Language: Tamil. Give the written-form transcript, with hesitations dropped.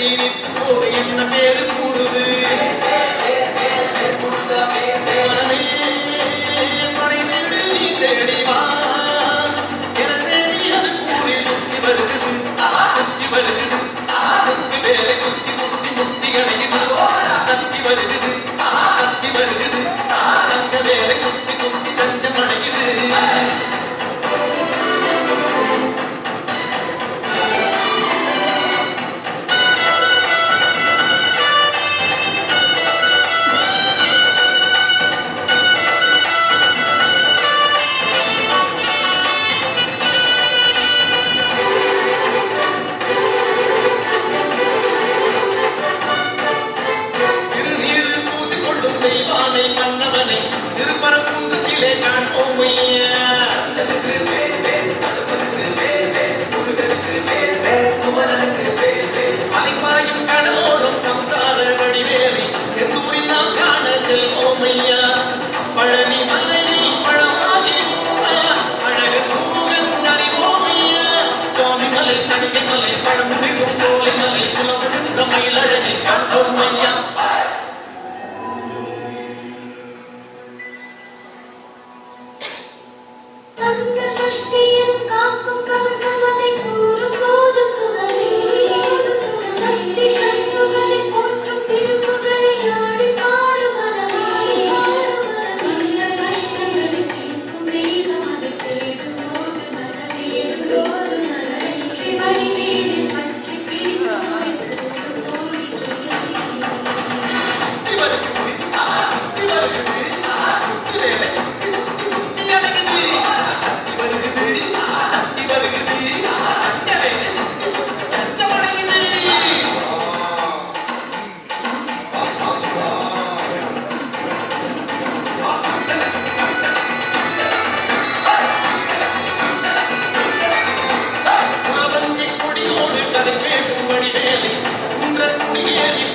போது என்ன பேரு கூறுது மனை வீடு நீ தேடிவா என செய்தி அது கூறி சுத்தி வருகுது சுத்தி வருகுது முத்தி வேலை சுத்தி சுத்தி முத்தி கிடைக்குது தத்தி வருகுது தத்தி வருகுது தங்க வேலை சுத்தி சுத்தி தஞ்சம் அடையுது மன்னவனை திருப்பரங்குன்றத்திலே காண்போமையா அலைப்பாயும் கடலோரம் சந்தார வடிவேலை செந்தூரில் நாம் காண செல்வோமையா பழனி மலையில் பழமாகி அழகன் முருகன் அறிவோமையா சுவாமி மலை தணிக்கை மலை பழமுடியும் சோலை மலை புலமுழுந்த மயிலழகை காண்போமையா Yeah.